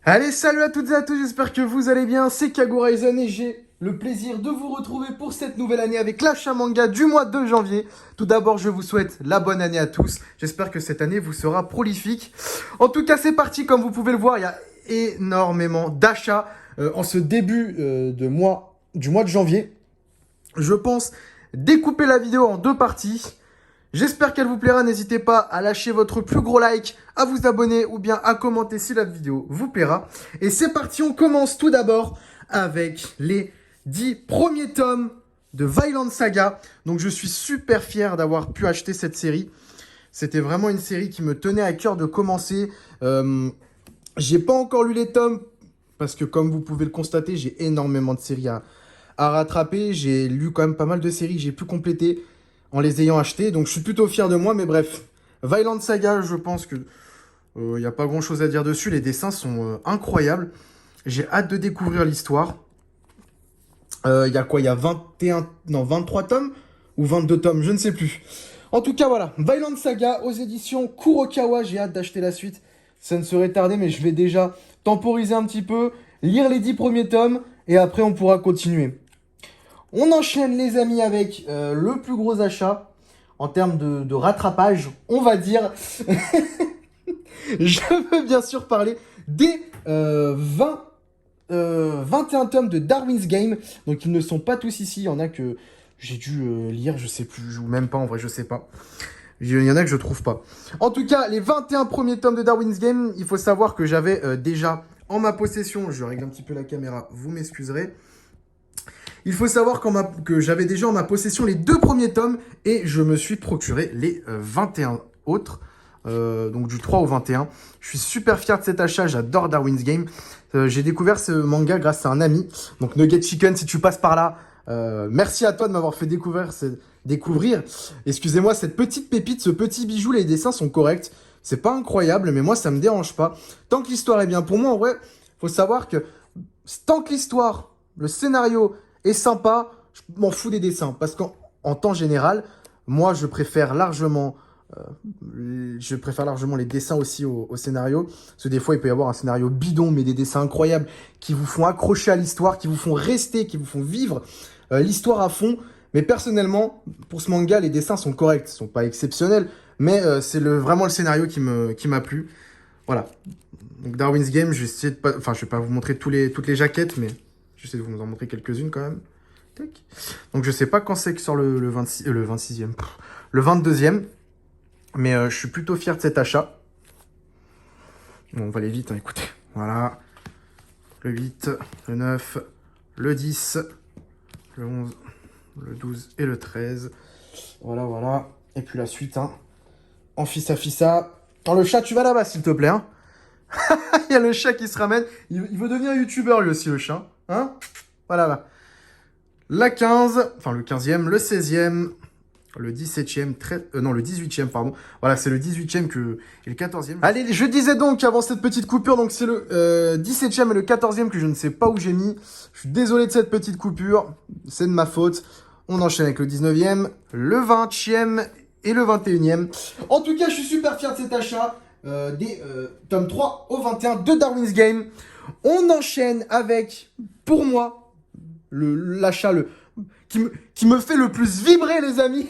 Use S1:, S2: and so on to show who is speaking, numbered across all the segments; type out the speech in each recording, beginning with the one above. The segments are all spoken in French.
S1: Allez, salut à toutes et à tous, j'espère que vous allez bien, c'est Kago Ryzen et j'ai le plaisir de vous retrouver pour cette nouvelle année avec l'achat manga du mois de janvier. Tout d'abord, je vous souhaite la bonne année à tous, j'espère que cette année vous sera prolifique. En tout cas, c'est parti, comme vous pouvez le voir, il y a énormément d'achats en ce début du mois de janvier. Je pense découper la vidéo en deux parties. J'espère qu'elle vous plaira, n'hésitez pas à lâcher votre plus gros like, à vous abonner ou bien à commenter si la vidéo vous plaira. Et c'est parti, on commence tout d'abord avec les 10 premiers tomes de Vinland Saga. Donc je suis super fier d'avoir pu acheter cette série. C'était vraiment une série qui me tenait à cœur de commencer. J'ai pas encore lu les tomes parce que comme vous pouvez le constater, j'ai énormément de séries à rattraper. J'ai lu quand même pas mal de séries que j'ai pu compléter en les ayant achetées. Donc je suis plutôt fier de moi, mais bref. Vinland Saga, je pense que il n'y a pas grand chose à dire dessus. Les dessins sont incroyables. J'ai hâte de découvrir l'histoire. Il y a quoi? Il y a 21, non, 23 tomes ou 22 tomes, je ne sais plus. En tout cas, voilà. Vinland Saga aux éditions Kurokawa. J'ai hâte d'acheter la suite. Ça ne serait tardé, mais je vais déjà temporiser un petit peu, lire les 10 premiers tomes et après on pourra continuer. On enchaîne les amis avec le plus gros achat en termes de rattrapage, on va dire. Je veux bien sûr parler des 21 tomes de Darwin's Game. Donc ils ne sont pas tous ici, il y en a que j'ai dû lire, je sais plus, ou même pas en vrai, je sais pas. Il y en a que je trouve pas. En tout cas, les 21 premiers tomes de Darwin's Game, il faut savoir que j'avais déjà en ma possession, je règle un petit peu la caméra, vous m'excuserez. Il faut savoir que j'avais déjà en ma possession les 2 premiers tomes et je me suis procuré les 21 autres. Donc du 3 au 21. Je suis super fier de cet achat, j'adore Darwin's Game. J'ai découvert ce manga grâce à un ami. Donc Nugget Chicken, si tu passes par là, merci à toi de m'avoir fait découvrir, excusez-moi, cette petite pépite, ce petit bijou. Les dessins sont corrects. C'est pas incroyable, mais moi ça me dérange pas. Tant que l'histoire est bien pour moi, en vrai, faut savoir que tant que l'histoire, le scénario est sympa, je m'en fous des dessins. Parce qu'en temps général, moi, je préfère largement les dessins aussi au scénario. Parce que des fois, il peut y avoir un scénario bidon, mais des dessins incroyables qui vous font accrocher à l'histoire, qui vous font rester, qui vous font vivre l'histoire à fond. Mais personnellement, pour ce manga, les dessins sont corrects. Ils sont pas exceptionnels, mais c'est vraiment le scénario qui m'a plu. Voilà. Donc Darwin's Game, je vais essayer de pas... Enfin, je vais pas vous montrer toutes les jaquettes, mais j'essaie de vous en montrer quelques-unes quand même. Tac. Donc je sais pas quand c'est que sort le 26, le 26e, le 22e, mais je suis plutôt fier de cet achat. Bon, on va aller vite, hein, écoutez. Voilà. Le 8, le 9, le 10, le 11, le 12 et le 13. Voilà, voilà. Et puis la suite, hein. En fissa fissa. Oh, le chat, tu vas là-bas, s'il te plaît, hein. Il y a le chat qui se ramène. Il veut devenir youtubeur, lui aussi, le chat. Hein? Voilà, là. La 15, enfin le 15e, le 16e, le 17e, non, le 18e, pardon. Voilà, c'est le 18e et le 14e. Allez, je disais donc, avant cette petite coupure, donc c'est le 17e et le 14e que je ne sais pas où j'ai mis. Je suis désolé de cette petite coupure, c'est de ma faute. On enchaîne avec le 19e, le 20e et le 21e. En tout cas, je suis super fier de cet achat des tomes 3 au 21 de Darwin's Game. On enchaîne avec, pour moi, l'achat qui me fait le plus vibrer, les amis.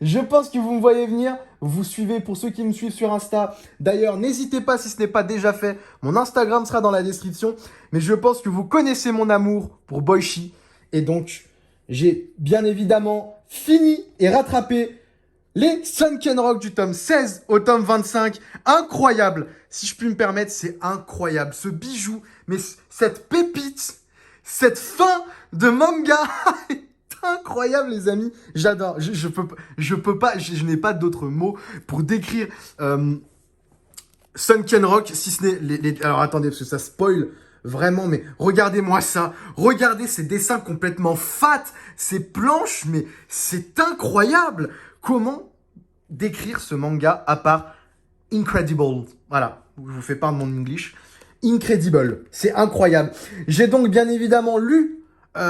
S1: Je pense que vous me voyez venir. Vous suivez, pour ceux qui me suivent sur Insta. D'ailleurs, n'hésitez pas, si ce n'est pas déjà fait, mon Instagram sera dans la description. Mais je pense que vous connaissez mon amour pour Boichi. Et donc, j'ai bien évidemment fini et rattrapé les Sunken Rock du tome 16 au tome 25. Incroyable. Si je puis me permettre, c'est incroyable. Ce bijou, mais cette pépite, cette fin de manga est incroyable, les amis. J'adore. Je peux pas, je n'ai pas d'autres mots pour décrire Sunken Rock, si ce n'est alors attendez, parce que ça spoil vraiment, mais regardez-moi ça. Regardez ces dessins complètement fat, ces planches, mais c'est incroyable. Comment décrire ce manga à part incredible? Voilà, je vous fais part de mon English. Incredible, c'est incroyable. J'ai donc bien évidemment lu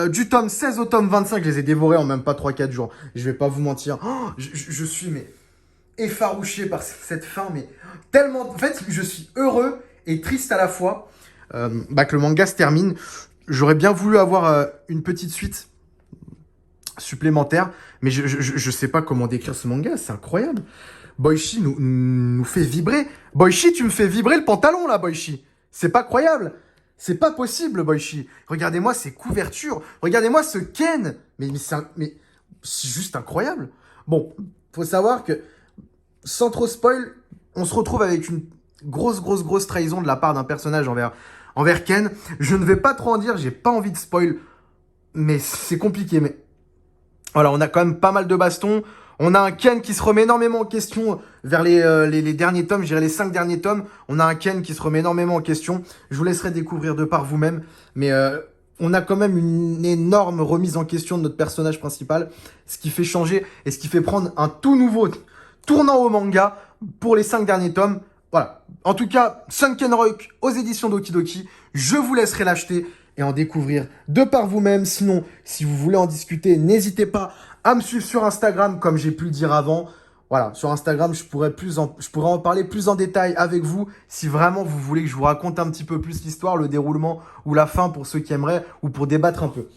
S1: du tome 16 au tome 25, je les ai dévorés en même pas 3-4 jours. Je vais pas vous mentir, oh, je suis mais effarouché par cette fin, mais tellement... En fait, je suis heureux et triste à la fois. que le manga se termine. J'aurais bien voulu avoir une petite suite supplémentaire, mais je sais pas comment décrire ce manga, c'est incroyable. Boichi nous fait vibrer. Boichi, tu me fais vibrer le pantalon là, Boichi. C'est pas croyable. C'est pas possible, Boichi. Regardez-moi ces couvertures. Regardez-moi ce Ken. Mais c'est juste incroyable. Bon, faut savoir que, sans trop spoil, on se retrouve avec une grosse trahison de la part d'un personnage envers Ken. Je ne vais pas trop en dire, j'ai pas envie de spoil, mais c'est compliqué. Mais voilà, on a quand même pas mal de bastons. On a un Ken qui se remet énormément en question vers les derniers tomes, je dirais les 5 derniers tomes. On a un Ken qui se remet énormément en question. Je vous laisserai découvrir de par vous-même. Mais on a quand même une énorme remise en question de notre personnage principal. Ce qui fait changer et ce qui fait prendre un tout nouveau tournant au manga pour les 5 derniers tomes. Voilà. En tout cas, Sunken Rock aux éditions Dokidoki. Je vous laisserai l'acheter et en découvrir de par vous-même. Sinon, si vous voulez en discuter, n'hésitez pas à me suivre sur Instagram, comme j'ai pu le dire avant. Voilà, sur Instagram, je pourrais en parler plus en détail avec vous, si vraiment vous voulez que je vous raconte un petit peu plus l'histoire, le déroulement ou la fin pour ceux qui aimeraient, ou pour débattre un peu.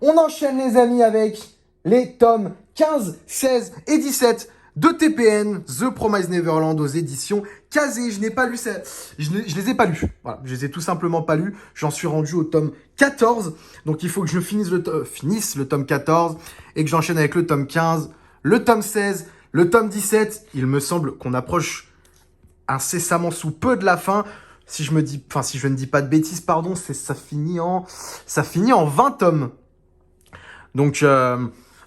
S1: On enchaîne les amis avec les tomes 15, 16 et 17 de TPN, The Promised Neverland aux éditions Kazé. Je n'ai pas lu ça, je les ai pas lus. Voilà, je les ai tout simplement pas lus. J'en suis rendu au tome 14. Donc il faut que je finisse le tome 14 et que j'enchaîne avec le tome 15, le tome 16, le tome 17. Il me semble qu'on approche incessamment sous peu de la fin. Si je ne dis pas de bêtises, pardon, ça finit en 20 tomes. Donc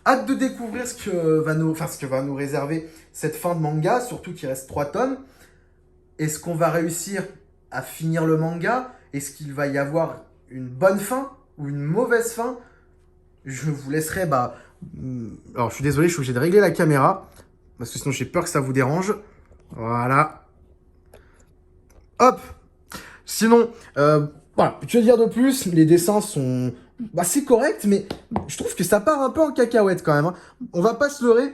S1: hâte de découvrir ce que va nous réserver cette fin de manga, surtout qu'il reste 3 tomes. Est-ce qu'on va réussir à finir le manga? Est-ce qu'il va y avoir une bonne fin ou une mauvaise fin? Je vous laisserai... alors, je suis désolé, je suis obligé de régler la caméra, parce que sinon j'ai peur que ça vous dérange. Voilà. Hop. Sinon, voilà, que dire de plus? Les dessins sont... c'est correct, mais je trouve que ça part un peu en cacahuète quand même. Hein. On va pas se leurrer,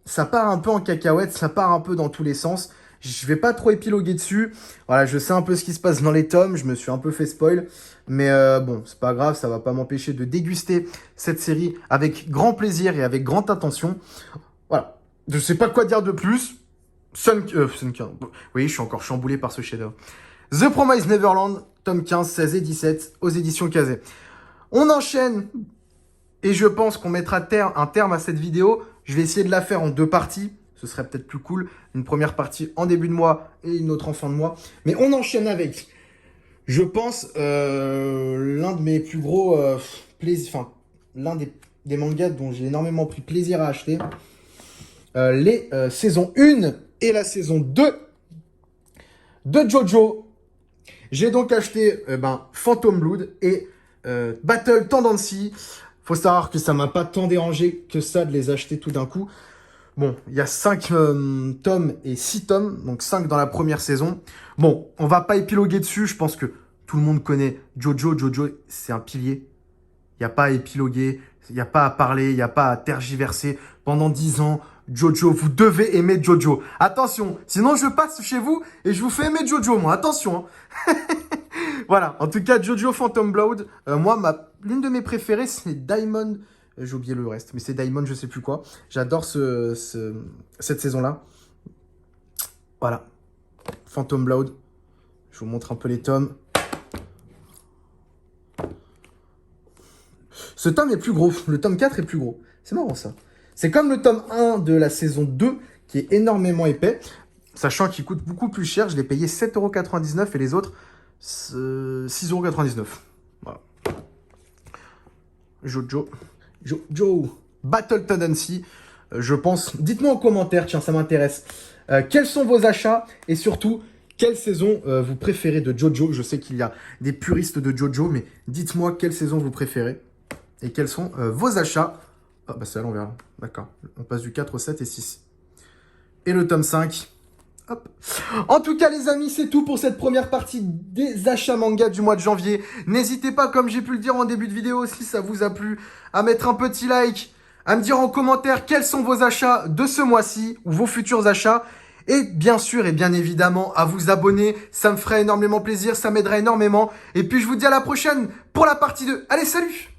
S1: ça part un peu en cacahuète, ça part un peu dans tous les sens. Je vais pas trop épiloguer dessus. Voilà, je sais un peu ce qui se passe dans les tomes, je me suis un peu fait spoil. Mais bon, c'est pas grave, ça va pas m'empêcher de déguster cette série avec grand plaisir et avec grande attention. Voilà, je sais pas quoi dire de plus. Oui, je suis encore chamboulé par ce chef-d'œuvre. The Promised Neverland, tome 15, 16 et 17 aux éditions Kazé. On enchaîne et je pense qu'on mettra un terme à cette vidéo. Je vais essayer de la faire en 2 parties. Ce serait peut-être plus cool. Une première partie en début de mois et une autre en fin de mois. Mais on enchaîne avec, je pense, l'un de mes plus gros plaisirs, enfin, l'un des mangas dont j'ai énormément pris plaisir à acheter. Les saisons 1 et la saison 2 de Jojo. J'ai donc acheté Phantom Blood et Battle Tendency. Faut savoir que ça m'a pas tant dérangé que ça de les acheter tout d'un coup. Bon, il y a 5 tomes et 6 tomes, donc 5 dans la première saison. Bon, on va pas épiloguer dessus, je pense que tout le monde connaît Jojo. Jojo, c'est un pilier. Il n'y a pas à épiloguer, il n'y a pas à parler, il n'y a pas à tergiverser. Pendant 10 ans, Jojo, vous devez aimer Jojo. Attention, sinon je passe chez vous et je vous fais aimer Jojo, moi. Attention. Hein. Voilà, en tout cas, Jojo Phantom Blood, moi, l'une de mes préférées, c'est Diamond. J'ai oublié le reste, mais c'est Diamond, je sais plus quoi. J'adore cette saison-là. Voilà. Phantom Blood. Je vous montre un peu les tomes. Ce tome est plus gros. Le tome 4 est plus gros. C'est marrant, ça. C'est comme le tome 1 de la saison 2, qui est énormément épais. Sachant qu'il coûte beaucoup plus cher. Je l'ai payé 7,99 € et les autres, 6,99 €. Voilà. Jojo Battle Tendency, je pense. Dites-moi en commentaire, tiens, ça m'intéresse. Quels sont vos achats et surtout, quelle saison vous préférez de Jojo? Je sais qu'il y a des puristes de Jojo, mais dites-moi quelle saison vous préférez et quels sont vos achats. Ah, c'est à l'envers. D'accord. On passe du 4 au 7 et 6. Et le tome 5. Hop. En tout cas, les amis, c'est tout pour cette première partie des achats manga du mois de janvier. N'hésitez pas, comme j'ai pu le dire en début de vidéo, si ça vous a plu, à mettre un petit like, à me dire en commentaire quels sont vos achats de ce mois-ci ou vos futurs achats. Et bien sûr et bien évidemment à vous abonner, ça me ferait énormément plaisir, ça m'aiderait énormément. Et puis je vous dis à la prochaine pour la partie 2. Allez, salut!